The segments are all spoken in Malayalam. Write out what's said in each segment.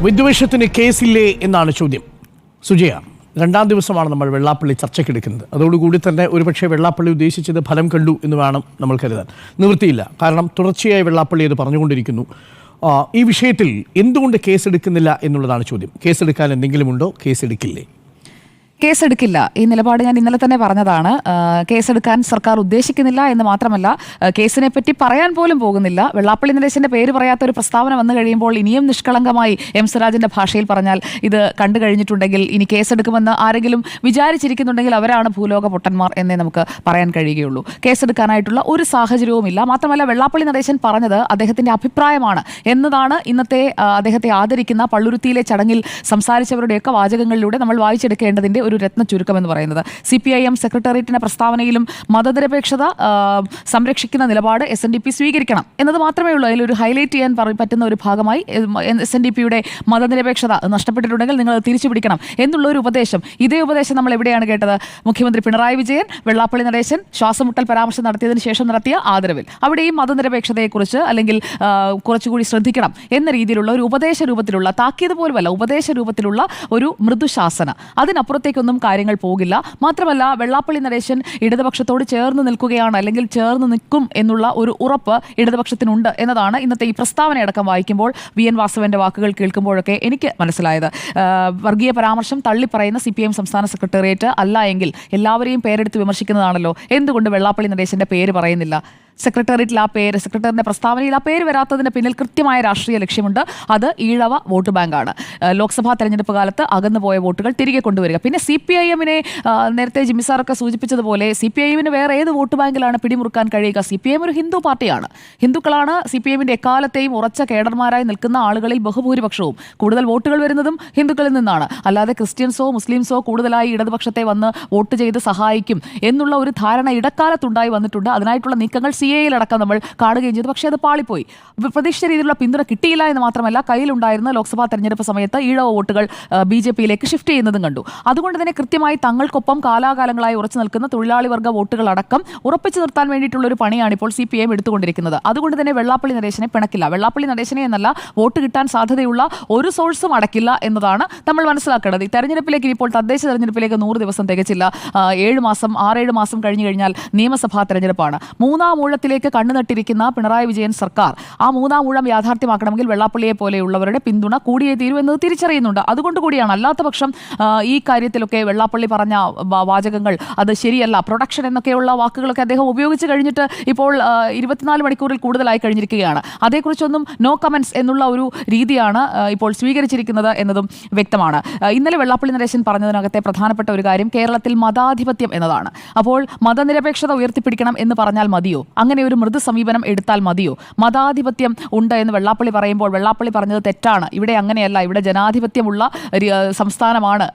വിദ്വേഷത്തിന് കേസില്ലേ എന്നാണ് ചോദ്യം. സുജയ, രണ്ടാം ദിവസമാണ് നമ്മൾ വെള്ളാപ്പള്ളി ചർച്ചയ്ക്കെടുക്കുന്നത്. അതോടുകൂടി തന്നെ ഒരുപക്ഷെ വെള്ളാപ്പള്ളി ഉദ്ദേശിച്ചത് ഫലം കണ്ടു എന്ന് വേണം നമ്മൾ കരുതാൻ. നിവൃത്തിയില്ല. കാരണം തുടർച്ചയായി വെള്ളാപ്പള്ളി അത് പറഞ്ഞുകൊണ്ടിരിക്കുന്നു. ഈ വിഷയത്തിൽ എന്തുകൊണ്ട് കേസെടുക്കുന്നില്ല എന്നുള്ളതാണ് ചോദ്യം. കേസെടുക്കാൻ എന്തെങ്കിലും ഉണ്ടോ? കേസെടുക്കില്ലേ? കേസെടുക്കില്ല. ഈ നിലപാട് ഞാൻ ഇന്നലെ തന്നെ പറഞ്ഞതാണ്. കേസെടുക്കാൻ സർക്കാർ ഉദ്ദേശിക്കുന്നില്ല എന്ന് മാത്രമല്ല, കേസിനെ പറ്റി പറയാൻ പോലും പോകുന്നില്ല. വെള്ളാപ്പള്ളി നടേശന്റെ പേര് പറയാത്ത ഒരു പ്രസ്താവന വന്നു കഴിയുമ്പോൾ ഇനിയും നിഷ്കളങ്കമായി എം സ്വരാജിന്റെ ഭാഷയിൽ പറഞ്ഞാൽ ഇത് കണ്ടു കഴിഞ്ഞിട്ടുണ്ടെങ്കിൽ ഇനി കേസെടുക്കുമെന്ന് ആരെങ്കിലും വിചാരിച്ചിരിക്കുന്നുണ്ടെങ്കിൽ അവരാണ് ഭൂലോക പൊട്ടന്മാർ എന്നേ നമുക്ക് പറയാൻ കഴിയുകയുള്ളൂ. കേസെടുക്കാനായിട്ടുള്ള ഒരു സാഹചര്യവുമില്ല. മാത്രമല്ല, വെള്ളാപ്പള്ളി നടേശൻ പറഞ്ഞത് അദ്ദേഹത്തിന്റെ അഭിപ്രായമാണ് എന്നതാണ് ഇന്നത്തെ അദ്ദേഹത്തെ ആദരിക്കുന്ന പള്ളുരുത്തിയിലെ ചടങ്ങിൽ സംസാരിച്ചവരുടെയൊക്കെ വാചകങ്ങളിലൂടെ നമ്മൾ വായിച്ചെടുക്കേണ്ടതിന്റെ ഒരു രത്ന ചുരുക്കം എന്ന് പറയുന്നത്. CPIM സെക്രട്ടേറിയറ്റിന്റെ പ്രസ്താവനയിലും മതനിരപേക്ഷത സംരക്ഷിക്കുന്ന നിലപാട് SNDP സ്വീകരിക്കണം എന്നത് മാത്രമേ ഉള്ളൂ. അതിലൊരു ഹൈലൈറ്റ് ചെയ്യാൻ പറ്റുന്ന ഒരു ഭാഗമായി SNDPയുടെ മതനിരപേക്ഷത നഷ്ടപ്പെട്ടിട്ടുണ്ടെങ്കിൽ നിങ്ങൾ തിരിച്ചു പിടിക്കണം എന്നുള്ള ഒരു ഉപദേശം. ഇതേ ഉപദേശം നമ്മൾ എവിടെയാണ് കേട്ടത്? മുഖ്യമന്ത്രി പിണറായി വിജയൻ വെള്ളാപ്പള്ളി നടേശൻ ശ്വാസമുട്ടൽ പരാമർശം നടത്തിയതിനു ശേഷം നടത്തിയ ആദരവിൽ അവിടെയും മതനിരപേക്ഷതയെക്കുറിച്ച് അല്ലെങ്കിൽ കുറച്ചുകൂടി ശ്രദ്ധിക്കണം എന്ന രീതിയിലുള്ള ഒരു ഉപദേശ രൂപത്തിലുള്ള, താക്കീത് പോലുമല്ല, ഉപദേശ രൂപത്തിലുള്ള ഒരു മൃദുശാസന. അതിനപ്പുറത്തേക്ക് ഒന്നും കാര്യങ്ങൾ പോകില്ല. മാത്രമല്ല, വെള്ളാപ്പള്ളി നടേശൻ ഇടതുപക്ഷത്തോട് ചേർന്ന് നിൽക്കുകയാണ് അല്ലെങ്കിൽ ചേർന്ന് നിൽക്കും എന്നുള്ള ഒരു ഉറപ്പ് ഇടതുപക്ഷത്തിനുണ്ട് എന്നതാണ് ഇന്നത്തെ ഈ പ്രസ്താവനയടക്കം വായിക്കുമ്പോൾ VN വാസവന്റെ വാക്കുകൾ കേൾക്കുമ്പോഴൊക്കെ എനിക്ക് മനസ്സിലായത്. വർഗീയ പരാമർശം തള്ളിപ്പറയുന്ന CPIM സംസ്ഥാന സെക്രട്ടേറിയറ്റ് അല്ല എങ്കിൽ എല്ലാവരെയും പേരെടുത്ത് വിമർശിക്കുന്നതാണല്ലോ. എന്തുകൊണ്ട് വെള്ളാപ്പള്ളി നടേശന്റെ പേര് പറയുന്നില്ല? സെക്രട്ടേറിയറ്റിൽ ആ പേര്, സെക്രട്ടറിന്റെ പ്രസ്താവനയിൽ ആ പേര് വരാത്തതിന് പിന്നിൽ കൃത്യമായ രാഷ്ട്രീയ ലക്ഷ്യമുണ്ട്. അത് ഈഴവ വോട്ട് ബാങ്കാണ്. ലോക്സഭാ തെരഞ്ഞെടുപ്പ് കാലത്ത് അകന്നുപോയ വോട്ടുകൾ തിരികെ കൊണ്ടുവരിക. പിന്നെ CPIMനെ നേരത്തെ ജിമ്മിസാറൊക്കെ സൂചിപ്പിച്ചതുപോലെ CPIMന് വേറെ ഏത് വോട്ട് ബാങ്കിലാണ് പിടിമുറുക്കാൻ കഴിയുക? CPIM ഒരു ഹിന്ദു പാർട്ടിയാണ്. ഹിന്ദുക്കളാണ് CPIMന്റെ എക്കാലത്തെയും ഉറച്ച കേഡർമാരായി നിൽക്കുന്ന ആളുകളിൽ ബഹുഭൂരിപക്ഷവും. കൂടുതൽ വോട്ടുകൾ വരുന്നതും ഹിന്ദുക്കളിൽ നിന്നാണ്. അല്ലാതെ ക്രിസ്ത്യൻസോ മുസ്ലിംസോ കൂടുതലായി ഇടതുപക്ഷത്തെ വന്ന് വോട്ട് ചെയ്ത് സഹായിക്കും എന്നുള്ള ഒരു ധാരണ ഇടക്കാലത്തുണ്ടായി വന്നിട്ടുണ്ട്. അതിനായിട്ടുള്ള നീക്കങ്ങൾ CAയിലടക്കം നമ്മൾ കാണുകയും ചെയ്തു. പക്ഷേ അത് പാളിപ്പോയി. പ്രതീക്ഷിച്ച രീതിയിലുള്ള പിന്തുണ കിട്ടിയില്ല എന്ന് മാത്രമല്ല, കയ്യിലുണ്ടായിരുന്ന ലോക്സഭാ തെരഞ്ഞെടുപ്പ് സമയത്ത് ഈഴവ വോട്ടുകൾ BJPയിലേക്ക് ഷിഫ്റ്റ് ചെയ്യുന്നതും കണ്ടു. അതുകൊണ്ട് തന്നെ കൃത്യമായി തങ്ങൾക്കൊപ്പം കാലാകാലങ്ങളായി ഉറച്ചു നിൽക്കുന്ന തൊഴിലാളി വർഗ്ഗ വോട്ടുകളടക്കം ഉറപ്പിച്ചു നിർത്താൻ വേണ്ടിയിട്ടുള്ള ഒരു പണിയാണ് ഇപ്പോൾ CPIM എടുത്തുകൊണ്ടിരിക്കുന്നത്. അതുകൊണ്ട് തന്നെ വെള്ളാപ്പള്ളി നടേശനെ പിണക്കില്ല. വെള്ളാപ്പള്ളി നടേശനെ എന്നല്ല, വോട്ട് കിട്ടാൻ സാധ്യതയുള്ള ഒരു സോഴ്സും അടക്കില്ല എന്നതാണ് നമ്മൾ മനസ്സിലാക്കേണ്ടത്. ഈ തെരഞ്ഞെടുപ്പിലേക്ക്, ഇപ്പോൾ തദ്ദേശ തെരഞ്ഞെടുപ്പിലേക്ക് 100 ദിവസം തികച്ചില്ല. 6-7 മാസം കഴിഞ്ഞു കഴിഞ്ഞാൽ നിയമസഭാ തെരഞ്ഞെടുപ്പാണ്. മൂന്നാം ഊഴത്തിലേക്ക് കണ്ണുനട്ടിരിക്കുന്ന പിണറായി വിജയൻ സർക്കാർ ആ മൂന്നാം ഊഴം യാഥാർത്ഥ്യമാക്കണമെങ്കിൽ വെള്ളാപ്പള്ളിയെ പോലെയുള്ളവരുടെ പിന്തുണ കൂടിയേ തീരൂ എന്നത് തിരിച്ചറിയുന്നുണ്ട്. അതുകൊണ്ട് കൂടിയാണ്. അല്ലാത്ത പക്ഷം ഈ കാര്യത്തിലൊക്കെ വെള്ളാപ്പള്ളി പറഞ്ഞ വാചകങ്ങൾ അത് ശരിയല്ല, പ്രൊഡക്ഷൻ എന്നൊക്കെയുള്ള വാക്കുകളൊക്കെ അദ്ദേഹം ഉപയോഗിച്ച് കഴിഞ്ഞിട്ട് ഇപ്പോൾ 24 മണിക്കൂറിൽ കൂടുതലായി കഴിഞ്ഞിരിക്കുകയാണ്. അതേക്കുറിച്ചൊന്നും നോ കമന്റ്സ് എന്നുള്ള ഒരു രീതിയാണ് ഇപ്പോൾ സ്വീകരിച്ചിരിക്കുന്നത് എന്നതും വ്യക്തമാണ്. ഇന്നലെ വെള്ളാപ്പള്ളി നടേശൻ പറഞ്ഞതിനകത്തെ പ്രധാനപ്പെട്ട ഒരു കാര്യം കേരളത്തിൽ മതാധിപത്യം എന്നതാണ്. അപ്പോൾ മതനിരപേക്ഷത ഉയർത്തിപ്പിടിക്കണം എന്ന് പറഞ്ഞാൽ മതിയോ? അങ്ങനെ ഒരു മൃദു സമീപനം എടുത്താൽ മതിയോ? മതാധിപത്യം ഉണ്ട് എന്ന് വെള്ളാപ്പള്ളി പറയുമ്പോൾ വെള്ളാപ്പള്ളി പറഞ്ഞത് തെറ്റാണ്. ഇവിടെ അങ്ങനെയല്ല, ഇവിടെ ജനാധിപത്യമുള്ള സംസ്ഥാനമാണ്,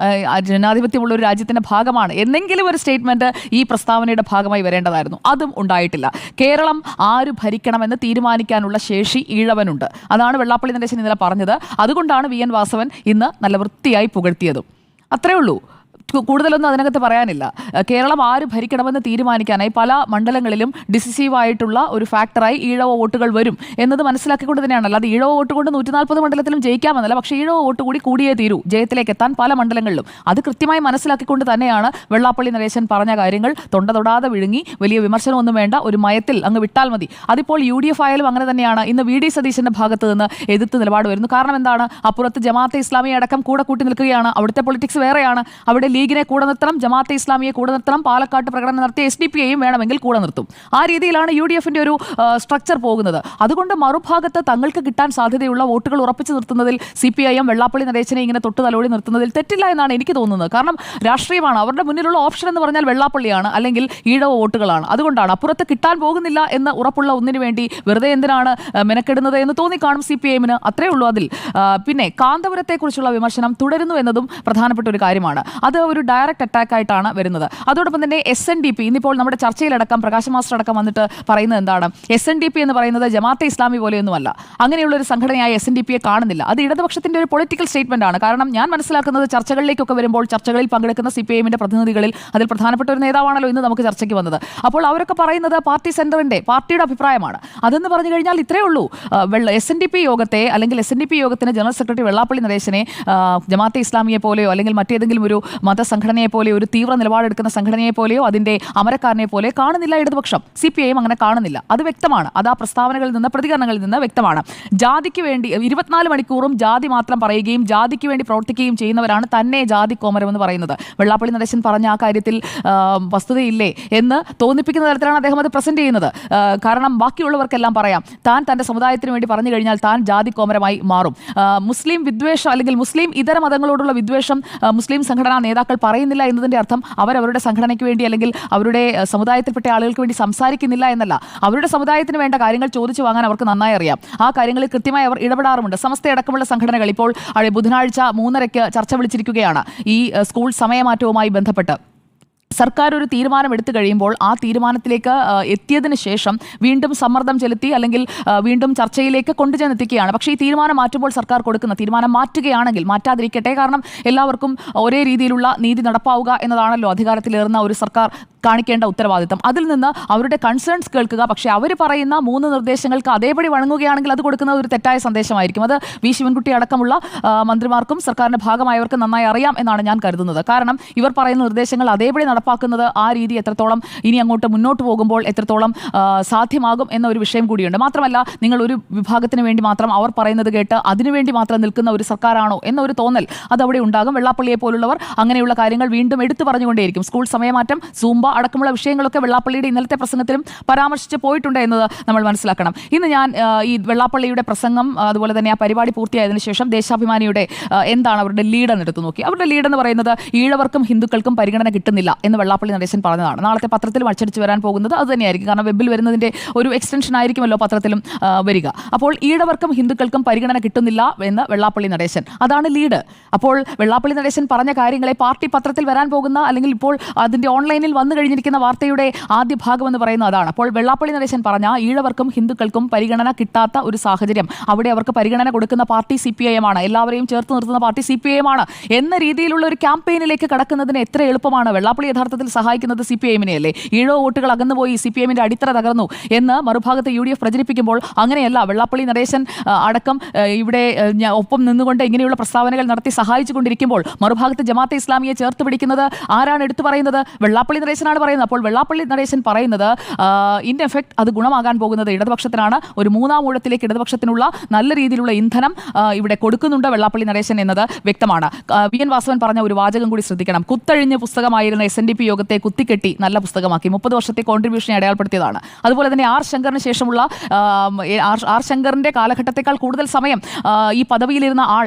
ജനാധിപത്യമുള്ള ഒരു രാജ്യത്തിന്റെ ഭാഗമാണ് എന്നെങ്കിലും ഒരു സ്റ്റേറ്റ്മെന്റ് ഈ പ്രസ്താവനയുടെ ഭാഗമായി വരേണ്ടതായിരുന്നു. അതും ഉണ്ടായിട്ടില്ല. കേരളം ആര് ഭരിക്കണമെന്ന് തീരുമാനിക്കാനുള്ള ശേഷി ഈഴവനുണ്ട്. അതാണ് വെള്ളാപ്പള്ളി നടേശൻ ഇന്നലെ പറഞ്ഞത്. അതുകൊണ്ടാണ് VN വാസവൻ ഇന്ന് നല്ല വൃത്തിയായി പുകഴ്ത്തിയതും. അത്രേ ഉള്ളൂ. കൂടുതലൊന്നും അതിനകത്ത് പറയാനില്ല. കേരളം ആര് ഭരിക്കണമെന്ന് തീരുമാനിക്കാനായി പല മണ്ഡലങ്ങളിലും ഡിസിസീവായിട്ടുള്ള ഒരു ഫാക്ടറായി ഈഴവ വോട്ടുകൾ വരും എന്നത് മനസ്സിലാക്കിക്കൊണ്ട് തന്നെയാണ്. അല്ലാതെ ഈഴവ വോട്ട് കൊണ്ട് 140 മണ്ഡലത്തിലും ജയിക്കാമെന്നല്ല. പക്ഷേ ഈഴവ വോട്ട് കൂടി കൂടിയേ തീരൂ ജയത്തിലേക്ക് എത്താൻ പല മണ്ഡലങ്ങളിലും. അത് കൃത്യമായി മനസ്സിലാക്കിക്കൊണ്ട് തന്നെയാണ് വെള്ളാപ്പള്ളി നടേശൻ പറഞ്ഞ കാര്യങ്ങൾ തൊണ്ട തൊടാതെ വിഴുങ്ങി, വലിയ വിമർശനമൊന്നും വേണ്ട, ഒരു മയത്തിൽ അങ്ങ് വിട്ടാൽ മതി. അതിപ്പോൾ UDF ആയാലും അങ്ങനെ തന്നെയാണ്. ഇന്ന് VD സതീശന്റെ ഭാഗത്ത് നിന്ന് എതിർത്ത് നിലപാട് വരുന്നു. കാരണം എന്താണ്? അപ്പുറത്ത് ജമാഅത്തെ ഇസ്ലാമി അടക്കം കൂടെ കൂട്ടി നിൽക്കുകയാണ്. അവിടുത്തെ പൊളിറ്റിക്സ് വേറെയാണ്. അവിടെ ലീഗിനെ കൂടെ നിർത്തണം, ജമാഅത്തെ ഇസ്ലാമിയെ കൂടെ നിർത്തണം, പാലക്കാട്ട് പ്രകടനം നടത്തിയ SDPയെയും വേണമെങ്കിൽ കൂടെ നിർത്തും. ആ രീതിയിലാണ് UDFന്റെ ഒരു സ്ട്രക്ചർ പോകുന്നത്. അതുകൊണ്ട് മറുഭാഗത്ത് തങ്ങൾക്ക് കിട്ടാൻ സാധ്യതയുള്ള വോട്ടുകൾ ഉറപ്പിച്ചു നിർത്തുന്നതിൽ CPIM വെള്ളാപ്പള്ളി നടേശനെ ഇങ്ങനെ തൊട്ട് തലോടി നിർത്തുന്നതിൽ തെറ്റില്ല എന്നാണ് എനിക്ക് തോന്നുന്നത്. കാരണം രാഷ്ട്രീയമാണ് അവരുടെ മുന്നിലുള്ള ഓപ്ഷൻ എന്ന് പറഞ്ഞാൽ വെള്ളാപ്പള്ളിയാണ്, അല്ലെങ്കിൽ ഈഴവ വോട്ടുകളാണ്. അതുകൊണ്ടാണ് അപ്പുറത്ത് കിട്ടാൻ പോകുന്നില്ല എന്ന് ഉറപ്പുള്ള ഒന്നിനു വേണ്ടി വെറുതെ എന്തിനാണ് മെനക്കെടുന്നത് എന്ന് തോന്നിക്കാണും CPIMന്. അത്രേ ഉള്ളൂ അതിൽ. പിന്നെ കാന്തപുരത്തെക്കുറിച്ചുള്ള വിമർശനം തുടരുന്നു എന്നതും പ്രധാനപ്പെട്ട ഒരു കാര്യമാണ്. അത് ഒരു ഡയറക്റ്റ് അറ്റാക്ക് ആയിട്ടാണ് വരുന്നത്. അതോടൊപ്പം തന്നെ SNDP ഇന്നിപ്പോൾ നമ്മുടെ ചർച്ചയിലടക്കം പ്രകാശ് മാസ്റ്റർ അടക്കം വന്നിട്ട് പറയുന്നത് എന്താണ്? SNDP എന്ന് പറയുന്നത് ജമാഅത്തെ ഇസ്ലാമി പോലെയൊന്നുമല്ല. അങ്ങനെയുള്ള ഒരു സംഘടനയായി SNDPയെ കാണുന്നില്ല. അത് ഇടതുപക്ഷത്തിന്റെ ഒരു പൊളിറ്റിക്കൽ സ്റ്റേറ്റ്മെന്റ് ആണ്. കാരണം ഞാൻ മനസ്സിലാക്കുന്നത് ചർച്ചകളിലേക്കൊക്കെ വരുമ്പോൾ ചർച്ചകളിൽ പങ്കെടുക്കുന്ന CPIMന്റെ പ്രതിനിധികളിൽ അതിൽ പ്രധാനപ്പെട്ട ഒരു നേതാവാണല്ലോ ഇന്ന് നമുക്ക് ചർച്ചയ്ക്ക് വന്നത്. അപ്പോൾ അവരൊക്കെ പറയുന്നത് പാർട്ടി സെന്ററിന്റെ പാർട്ടിയുടെ അഭിപ്രായമാണ്. അതെന്ന് പറഞ്ഞു കഴിഞ്ഞാൽ ഇത്രയേ ഉള്ളൂ. SNDP യോഗത്തെ അല്ലെങ്കിൽ SNDP യോഗത്തിന് ജനറൽ സെക്രട്ടറി വെള്ളാപ്പള്ളി നടേശനെ ജമാഅത്തെ ഇസ്ലാമിയെ പോലെയോ അല്ലെങ്കിൽ മറ്റേതെങ്കിലും ഒരു മതസംഘടനയെ പോലെയോ ഒരു തീവ്ര നിലപാടെടുക്കുന്ന സംഘടനയെ പോലെയോ അതിന്റെ അമരക്കാരനെ പോലെ കാണുന്നില്ല ഇടതുപക്ഷം. CPIM അങ്ങനെ കാണുന്നില്ല. അത് വ്യക്തമാണ്. അത് ആ പ്രസ്താവനകളിൽ നിന്ന് പ്രതികരണങ്ങളിൽ നിന്ന് വ്യക്തമാണ്. ജാതിക്ക് വേണ്ടി 24 മണിക്കൂറും ജാതി മാത്രം പറയുകയും ജാതിക്ക് വേണ്ടി പ്രവർത്തിക്കുകയും ചെയ്യുന്നവരാണ് തന്നെ ജാതി കോമരം എന്ന് പറയുന്നത്. വെള്ളാപ്പള്ളി നടേശൻ പറഞ്ഞ ആ കാര്യത്തിൽ വസ്തുതയില്ലേ എന്ന് തോന്നിപ്പിക്കുന്ന തരത്തിലാണ് അദ്ദേഹം അത് പ്രസന്റ് ചെയ്യുന്നത്. കാരണം ബാക്കിയുള്ളവർക്കെല്ലാം പറയാം താൻ തന്റെ സമുദായത്തിന് വേണ്ടി പറഞ്ഞു കഴിഞ്ഞാൽ താൻ ജാതി കോമരമായി മാറും. മുസ്ലിം വിദ്വേഷം അല്ലെങ്കിൽ മുസ്ലിം ഇതര മതങ്ങളോടുള്ള വിദ്വേഷം മുസ്ലിം സംഘടനാ നേതാക്കൾ പറയുന്നില്ല എന്നതിന്റെ അർത്ഥം അവരവരുടെ സംഘടനയ്ക്ക് വേണ്ടി അല്ലെങ്കിൽ അവരുടെ സമുദായത്തിൽപ്പെട്ട ആളുകൾക്ക് വേണ്ടി സംസാരിക്കുന്നില്ല എന്നല്ല. അവരുടെ സമുദായത്തിന് വേണ്ട കാര്യങ്ങൾ ചോദിച്ചു വാങ്ങാൻ അവർക്ക് നന്നായി അറിയാം. ആ കാര്യങ്ങളിൽ കൃത്യമായി അവർ ഇടപെടാറുമുണ്ട്. സമസ്തയടക്കമുള്ള സംഘടനകൾ ഇപ്പോൾ ബുധനാഴ്ച 3:30 ചർച്ച വിളിച്ചിരിക്കുകയാണ് ഈ സ്കൂൾ സമയമാറ്റവുമായി ബന്ധപ്പെട്ട്. സർക്കാർ ഒരു തീരുമാനം എടുത്തു കഴിയുമ്പോൾ ആ തീരുമാനത്തിലേക്ക് എത്തിയതിന് ശേഷം വീണ്ടും സമ്മർദ്ദം ചെലുത്തി അല്ലെങ്കിൽ വീണ്ടും ചർച്ചയിലേക്ക് കൊണ്ടുചെന്നെത്തിക്കുകയാണ്. പക്ഷേ ഈ തീരുമാനം മാറ്റുമ്പോൾ സർക്കാർ കൊടുക്കുന്ന തീരുമാനം മാറ്റുകയാണെങ്കിൽ മാറ്റാതിരിക്കട്ടെ. കാരണം എല്ലാവർക്കും ഒരേ രീതിയിലുള്ള നീതി നടപ്പാവുക എന്നതാണല്ലോ അധികാരത്തിലേറുന്ന ഒരു സർക്കാർ കാണിക്കേണ്ട ഉത്തരവാദിത്തം. അതിൽ നിന്ന് അവരുടെ കൺസേൺസ് കേൾക്കുക. പക്ഷേ അവർ പറയുന്ന 3 നിർദ്ദേശങ്ങൾക്ക് അതേപടി വഴങ്ങുകയാണെങ്കിൽ അത് കൊടുക്കുന്നത് ഒരു തെറ്റായ സന്ദേശമായിരിക്കും. അത് വി ശിവൻകുട്ടി അടക്കമുള്ള മന്ത്രിമാർക്കും സർക്കാരിന്റെ ഭാഗമായവർക്ക് നന്നായി അറിയാം എന്നാണ് ഞാൻ കരുതുന്നത്. കാരണം ഇവർ പറയുന്ന നിർദ്ദേശങ്ങൾ അതേപടി നടപ്പാക്കുന്നത് ആ രീതി എത്രത്തോളം ഇനി അങ്ങോട്ട് മുന്നോട്ട് പോകുമ്പോൾ എത്രത്തോളം സാധ്യമാകും എന്ന ഒരു വിഷയം കൂടിയുണ്ട്. മാത്രമല്ല നിങ്ങൾ ഒരു വിഭാഗത്തിന് വേണ്ടി മാത്രം അവർ പറയുന്നത് കേട്ട് അതിനുവേണ്ടി മാത്രം നിൽക്കുന്ന ഒരു സർക്കാരാണോ എന്ന ഒരു തോന്നൽ അതവിടെ ഉണ്ടാകും. വെള്ളാപ്പള്ളിയെ പോലുള്ളവർ അങ്ങനെയുള്ള കാര്യങ്ങൾ വീണ്ടും എടുത്തു പറഞ്ഞുകൊണ്ടേയിരിക്കും. സ്കൂൾ സമയമാറ്റം, സൂംബ അടക്കമുള്ള വിഷയങ്ങളൊക്കെ വെള്ളാപ്പള്ളിയുടെ ഇന്നലത്തെ പ്രസംഗത്തിലും പരാമർശിച്ച് പോയിട്ടുണ്ട് എന്നത് നമ്മൾ മനസ്സിലാക്കണം. ഇന്ന് ഞാൻ ഈ വെള്ളാപ്പള്ളിയുടെ പ്രസംഗം അതുപോലെ തന്നെ ആ പരിപാടി പൂർത്തിയായതിനു ശേഷം ദേശാഭിമാനിയുടെ എന്താണ് അവരുടെ ലീഡ് എന്ന് എടുത്തു നോക്കി. അവരുടെ ലീഡ് എന്ന് പറയുന്നത് ഈഴവർക്കും ഹിന്ദുക്കൾക്കും പരിഗണന കിട്ടുന്നില്ല എന്ന് വെള്ളാപ്പള്ളി നടേശൻ പറഞ്ഞതാണ്. നാളത്തെ പത്രത്തിലും അച്ചടിച്ച് വരാൻ പോകുന്നത് അത് തന്നെയായിരിക്കും. കാരണം വെബിൽ വരുന്നതിന്റെ ഒരു എക്സ്റ്റൻഷൻ ആയിരിക്കുമല്ലോ പത്രത്തിലും വരിക. അപ്പോൾ ഈഴവർക്കും ഹിന്ദുക്കൾക്കും പരിഗണന കിട്ടുന്നില്ല എന്ന് വെള്ളാപ്പള്ളി നടേശൻ, അതാണ് ലീഡ്. അപ്പോൾ വെള്ളാപ്പള്ളി നടേശൻ പറഞ്ഞ കാര്യങ്ങളെ പാർട്ടി പത്രത്തിൽ വരാൻ പോകുന്ന അല്ലെങ്കിൽ ഇപ്പോൾ അതിന്റെ ഓൺലൈനിൽ വന്നു കഴിഞ്ഞിരിക്കുന്ന വാർത്തയുടെ ആദ്യ ഭാഗം എന്ന് പറയുന്നത് അതാണ്. അപ്പോൾ വെള്ളാപ്പള്ളി നടേശൻ പറഞ്ഞ ഈഴവർക്കും ഹിന്ദുക്കൾക്കും പരിഗണന കിട്ടാത്ത ഒരു സാഹചര്യം, അവിടെ അവർക്ക് പരിഗണന കൊടുക്കുന്ന പാർട്ടി CPIM ആണ്, എല്ലാവരെയും ചേർത്ത് നിർത്തുന്ന പാർട്ടി CPIM ആണ് എന്ന രീതിയിലുള്ള ഒരു ക്യാമ്പയിനിലേക്ക് കടക്കുന്നതിന് എത്ര എളുപ്പമാണ്. വെള്ളാപ്പള്ളി യഥാർത്ഥത്തിൽ സഹായിക്കുന്നത് CPIM-നെ അല്ലേ? ഈഴവ വോട്ടുകൾ അകന്നുപോയി, CPIM-ന്റെ അടിത്തറ തകർന്നു എന്ന് മറുഭാഗത്ത് UDF പ്രചരിപ്പിക്കുമ്പോൾ അങ്ങനെയല്ല. വെള്ളാപ്പള്ളി നടേശൻ അടക്കം ഇവിടെ ഒപ്പം നിന്നുകൊണ്ട് ഇങ്ങനെയുള്ള പ്രസ്താവനകൾ നടത്തി സഹായിച്ചുകൊണ്ടിരിക്കുമ്പോൾ മറുഭാഗത്ത് ജമാഅത്തെ ഇസ്ലാമിയെ ചേർത്ത് പിടിക്കുന്നത് ആരാണ് എടുത്തു പറയുന്നത്? വെള്ളാപ്പള്ളി നടേശനാണ് പറയുന്നത്. അപ്പോൾ വെള്ളാപ്പള്ളി നടേശൻ പറയുന്നത് ഇൻ എഫക്ട് അത് ഗുണമാകാൻ പോകുന്നത് ഇടതുപക്ഷത്തിനാണ്. ഒരു 3-ാം ഊഴത്തിലേക്ക് ഇടതുപക്ഷത്തിനുള്ള നല്ല രീതിയിലുള്ള ഇന്ധനം ഇവിടെ കൊടുക്കുന്നുണ്ട് വെള്ളാപ്പള്ളി നടേശൻ എന്നത് വ്യക്തമാണ്. VN വാസവൻ പറഞ്ഞ ഒരു വാചകം കൂടി ശ്രദ്ധിക്കണം. കുത്തഴിഞ്ഞ പുസ്തകമായിരുന്ന SNDP യോഗത്തെ കുത്തിക്കെട്ടി നല്ല പുസ്തകമാക്കി 30 വർഷത്തെ കോൺട്രിബ്യൂഷനെ അടയാളപ്പെടുത്തിയതാണ്. അതുപോലെ തന്നെ R ശങ്കറിന് ശേഷമുള്ള R ശങ്കറിന്റെ കാലഘട്ടത്തെക്കാൾ കൂടുതൽ സമയം ഈ പദവിയിലിരുന്ന ആൾ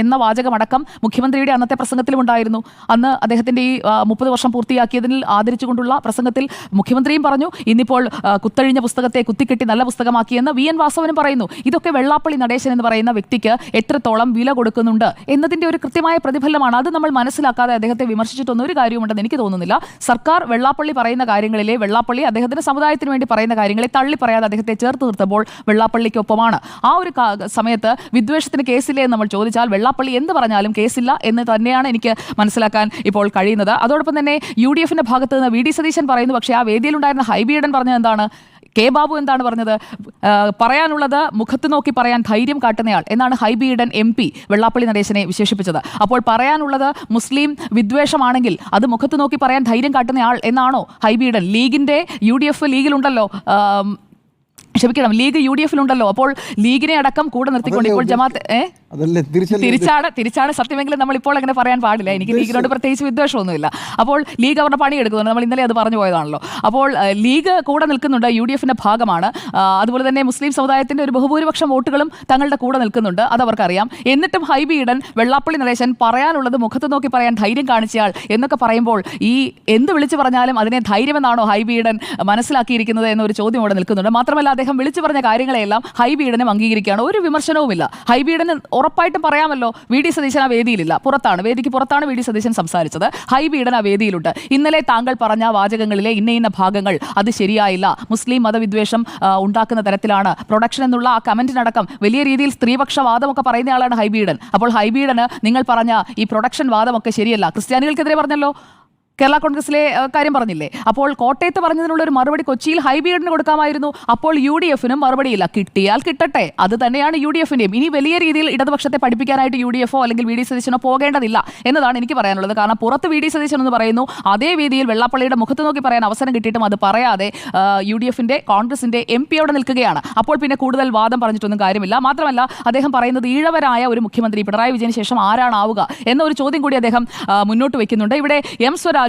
എന്ന വാചകമടക്കം മുഖ്യമന്ത്രിയുടെ അന്നത്തെ പ്രസംഗത്തിലും ഉണ്ടായിരുന്നു. അന്ന് അദ്ദേഹത്തിന്റെ ഈ 30 വർഷം പൂർത്തിയാക്കിയതിൽ ആദരിച്ചുകൊണ്ടുള്ള പ്രസംഗത്തിൽ മുഖ്യമന്ത്രിയും പറഞ്ഞു ഇന്നിപ്പോൾ കുത്തഴിഞ്ഞ പുസ്തകത്തെ കുത്തിക്കെട്ടി നല്ല പുസ്തകമാക്കിയെന്ന് VN വാസവനും പറയുന്നു. ഇതൊക്കെ വെള്ളാപ്പള്ളി നടേശൻ എന്ന് പറയുന്ന വ്യക്തിക്ക് എത്രത്തോളം വില കൊടുക്കുന്നുണ്ട് എന്നതിന്റെ ഒരു കൃത്യമായ പ്രതിഫലനമാണ്. അത് നമ്മൾ മനസ്സിലാക്കാതെ അദ്ദേഹത്തെ വിമർശിച്ചിട്ടൊന്നും ഒരു കാര്യമുണ്ടെന്ന് എനിക്ക് തോന്നുന്നില്ല. സർക്കാർ വെള്ളാപ്പള്ളി പറയുന്ന കാര്യങ്ങളിലെ വെള്ളാപ്പള്ളി അദ്ദേഹത്തിന്റെ സമുദായത്തിന് വേണ്ടി പറയുന്ന കാര്യങ്ങളെ തള്ളി പറയാതെ അദ്ദേഹത്തെ ചേർത്ത് നിർത്തുമ്പോൾ വെള്ളാപ്പള്ളിക്കൊപ്പമാണ്. ആ ഒരു സമയത്ത് വിദ്വേഷത്തിന് കേസില്ലേ എന്ന് നമ്മൾ ചോദിച്ചാൽ വെള്ളാപ്പള്ളി എന്ത് പറഞ്ഞാലും കേസില്ല എന്ന് തന്നെയാണ് എനിക്ക് മനസ്സിലാക്കാൻ ഇപ്പോൾ കഴിയുന്നത്. അതോടൊപ്പം തന്നെ UDF-ന്റെ ഭാഗത്ത് നിന്ന് VD സതീശൻ പറയുന്നു. പക്ഷേ ആ വേദിയിലുണ്ടായിരുന്ന ഹൈബി ഈഡൻ പറഞ്ഞത് എന്താണ്? കെ ബാബു എന്താണ് പറഞ്ഞത്? പറയാനുള്ളത് മുഖത്ത് നോക്കി പറയാൻ ധൈര്യം കാട്ടുന്നയാൾ എന്നാണ് ഹൈബി ഈഡൻ MP വെള്ളാപ്പള്ളി നടേശനെ വിശേഷിപ്പിച്ചത്. അപ്പോൾ പറയാനുള്ളത് മുസ്ലിം വിദ്വേഷമാണെങ്കിൽ അത് മുഖത്ത് നോക്കി പറയാൻ ധൈര്യം കാട്ടുന്നയാൾ എന്നാണോ ഹൈബി ഈഡൻ? ലീഗിന്റെ UDF ലീഗിലുണ്ടല്ലോ, ക്ഷമിക്കണം, ലീഗ് UDF-ലുണ്ടല്ലോ. അപ്പോൾ ലീഗിനെ അടക്കം കൂടെ നിർത്തിക്കൊണ്ട് ഇപ്പോൾ ജമാഅത്ത് തിരിച്ചാണ് സത്യമെങ്കിലും നമ്മൾ ഇപ്പോൾ അങ്ങനെ പറയാൻ പാടില്ല. എനിക്ക് ലീഗിനോട് പ്രത്യേകിച്ച് വിദ്വേഷമൊന്നുമില്ല. അപ്പോൾ ലീഗ് അവരുടെ പണി എടുക്കുന്നുണ്ട്. നമ്മൾ ഇന്നലെ അത് പറഞ്ഞു പോയതാണല്ലോ. അപ്പോൾ ലീഗ് കൂടെ നിൽക്കുന്നുണ്ട്, UDF-ന്റെ ഭാഗമാണ്. അതുപോലെ തന്നെ മുസ്ലിം സമുദായത്തിന്റെ ഒരു ബഹുഭൂരിപക്ഷം വോട്ടുകളും തങ്ങളുടെ കൂടെ നിൽക്കുന്നുണ്ട്, അതവർക്കറിയാം. എന്നിട്ടും ഹൈബി ഈഡൻ വെള്ളാപ്പള്ളി നടേശൻ പറയാനുള്ളത് മുഖത്ത് നോക്കി പറയാൻ ധൈര്യം കാണിച്ചയാൾ എന്നൊക്കെ പറയുമ്പോൾ ഈ എന്ത് വിളിച്ചു പറഞ്ഞാലും അതിനെ ധൈര്യമെന്നാണോ ഹൈബി ഈഡൻ മനസ്സിലാക്കിയിരിക്കുന്നത് എന്നൊരു ചോദ്യം അവിടെ നിൽക്കുന്നുണ്ട്. മാത്രമല്ല അദ്ദേഹം വിളിച്ചു പറഞ്ഞ കാര്യങ്ങളെല്ലാം ഹൈബീഡനും അംഗീകരിക്കുകയാണ്. ഒരു വിമർശനവുമില്ല. ഹൈബീഡന് ഉറപ്പായിട്ടും പറയാമല്ലോ വി ഡി സതീശൻ ആ വേദിയിലില്ല, വേദിക്ക് പുറത്താണ് വി ഡി സതീശൻ സംസാരിച്ചത്. ഹൈബീഡൻ ആ വേദിയിലുണ്ട്. ഇന്നലെ താങ്കൾ പറഞ്ഞ വാചകങ്ങളിലെ ഇന്ന ഭാഗങ്ങൾ അത് ശരിയായില്ല, മുസ്ലിം മതവിദ്വേഷം ഉണ്ടാക്കുന്ന തരത്തിലാണ് പ്രൊഡക്ഷൻ എന്നുള്ള ആ കമന്റിനടക്കം വലിയ രീതിയിൽ സ്ത്രീപക്ഷവാദമൊക്കെ പറയുന്ന ആളാണ് ഹൈബീഡൻ. അപ്പോൾ ഹൈബീഡന് നിങ്ങൾ പറഞ്ഞ ഈ പ്രൊഡക്ഷൻ വാദമൊക്കെ ശരിയല്ല. ക്രിസ്ത്യാനികൾക്കെതിരെ പറഞ്ഞല്ലോ, കേരള കോൺഗ്രസിലെ കാര്യം പറഞ്ഞില്ലേ. അപ്പോൾ കോട്ടയത്ത് പറഞ്ഞതിനുള്ള ഒരു മറുപടി കൊച്ചിയിൽ ഹൈബീഡിന് കൊടുക്കാമായിരുന്നു. അപ്പോൾ യു ഡി എഫിനും മറുപടിയില്ല. കിട്ടിയാൽ കിട്ടട്ടെ, അത് തന്നെയാണ് യു ഡി എഫിന്റെയും. ഇനി വലിയ രീതിയിൽ ഇടതുപക്ഷത്തെ പഠിപ്പിക്കാനായിട്ട് യു ഡി എഫോ അല്ലെങ്കിൽ വി ഡി സതീശനോ പോകേണ്ടതില്ല എന്നതാണ് എനിക്ക് പറയാനുള്ളത്. കാരണം പുറത്ത് വി ഡി സതീശൻ എന്ന് പറയുന്നു, അതേ വേദിയിൽ വെള്ളാപ്പള്ളിയുടെ മുഖത്ത് നോക്കി പറയാൻ അവസരം കിട്ടിയിട്ടും അത് പറയാതെ യു ഡി എഫിന്റെ കോൺഗ്രസിന്റെ എം പി അവിടെ നിൽക്കുകയാണ്. അപ്പോൾ പിന്നെ കൂടുതൽ വാദം പറഞ്ഞിട്ടൊന്നും കാര്യമില്ല. മാത്രമല്ല അദ്ദേഹം പറയുന്നത് ഈഴവരായ ഒരു മുഖ്യമന്ത്രി പിണറായി വിജയന് ശേഷം ആരാണാവുക എന്നൊരു ചോദ്യം കൂടി അദ്ദേഹം മുന്നോട്ട് വെക്കുന്നുണ്ട്. ഇവിടെ എം സ്വരാജ്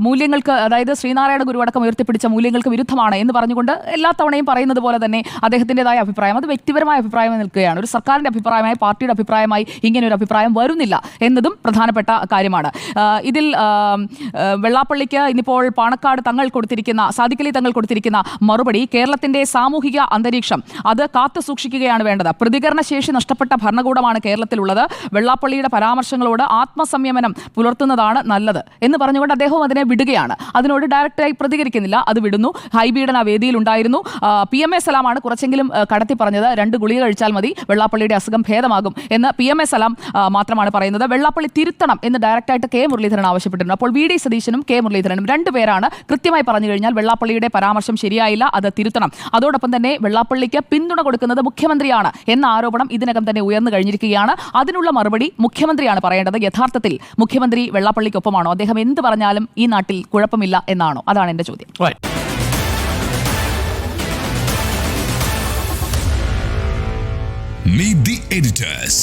മൂല്യങ്ങൾക്ക്, അതായത് ശ്രീനാരായണ ഗുരു അടക്കം ഉയർത്തിപ്പിടിച്ച മൂല്യങ്ങൾക്ക് വിരുദ്ധമാണ് എന്ന് പറഞ്ഞുകൊണ്ട് എല്ലാ തവണയും പറയുന്നത് പോലെ തന്നെ അദ്ദേഹത്തിൻ്റെതായ അഭിപ്രായം, അത് വ്യക്തിപരമായ അഭിപ്രായമായി നിൽക്കുകയാണ്. ഒരു സർക്കാരിന്റെ അഭിപ്രായമായി, പാർട്ടിയുടെ അഭിപ്രായമായി ഇങ്ങനെ ഒരു അഭിപ്രായം വരുന്നില്ല എന്നതും പ്രധാനപ്പെട്ട കാര്യമാണ്. ഇതിൽ വെള്ളാപ്പള്ളിക്ക് ഇന്നിപ്പോൾ പാണക്കാട് തങ്ങൾ കൊടുത്തിരിക്കുന്ന, സാദിഖലി തങ്ങൾ കൊടുത്തിരിക്കുന്ന മറുപടി, കേരളത്തിന്റെ സാമൂഹിക അന്തരീക്ഷം അത് കാത്തു സൂക്ഷിക്കുകയാണ് വേണ്ടത്. പ്രതികരണശേഷി നഷ്ടപ്പെട്ട ഭരണകൂടമാണ് കേരളത്തിലുള്ളത്. വെള്ളാപ്പള്ളിയുടെ പരാമർശങ്ങളോട് ആത്മസംയമനം പുലർത്തുന്നതാണ് നല്ലത് എന്ന് പറഞ്ഞുകൊണ്ട് അദ്ദേഹവും അതിനെ വിടുകയാണ്. അതിനോട് ഡയറക്റ്റായി പ്രതികരിക്കുന്നില്ല, അത് വിടുന്നു. ഹൈബീഡൻ ആ വേദിയിൽ ഉണ്ടായിരുന്നു. PMA സലാമാണ് കുറച്ചെങ്കിലും കടത്തി പറഞ്ഞത്. 2 ഗുളിക കഴിച്ചാൽ മതി, വെള്ളാപ്പള്ളിയുടെ അസുഖം ഭേദമാകും എന്ന് PMA സലാം മാത്രമാണ് പറയുന്നത്. വെള്ളാപ്പള്ളി തിരുത്തണം എന്ന് ഡയറക്റ്റായിട്ട് കെ മുരളീധരൻ ആവശ്യപ്പെട്ടിട്ടുണ്ട്. അപ്പോൾ വി ഡി സതീശനും കെ മുരളീധരനും 2 പേരാണ് കൃത്യമായി പറഞ്ഞു കഴിഞ്ഞാൽ വെള്ളാപ്പള്ളിയുടെ പരാമർശം ശരിയായില്ല, അത് തിരുത്തണം. അതോടൊപ്പം തന്നെ വെള്ളാപ്പള്ളിക്ക് പിന്തുണ കൊടുക്കുന്നത് മുഖ്യമന്ത്രിയാണ് എന്ന ആരോപണം ഇതിനകം തന്നെ ഉയർന്നു കഴിഞ്ഞിരിക്കുകയാണ്. അതിനുള്ള മറുപടി മുഖ്യമന്ത്രിയാണ് പറയേണ്ടത്. യഥാർത്ഥത്തിൽ മുഖ്യമന്ത്രി വെള്ളാപ്പള്ളിക്കൊപ്പമാണോ? അദ്ദേഹം എന്ത് പറഞ്ഞാലും ഈ നാട്ടിൽ കുഴപ്പമില്ല എന്നാണോ? അതാണ് എന്റെ ചോദ്യം. Meet the editors.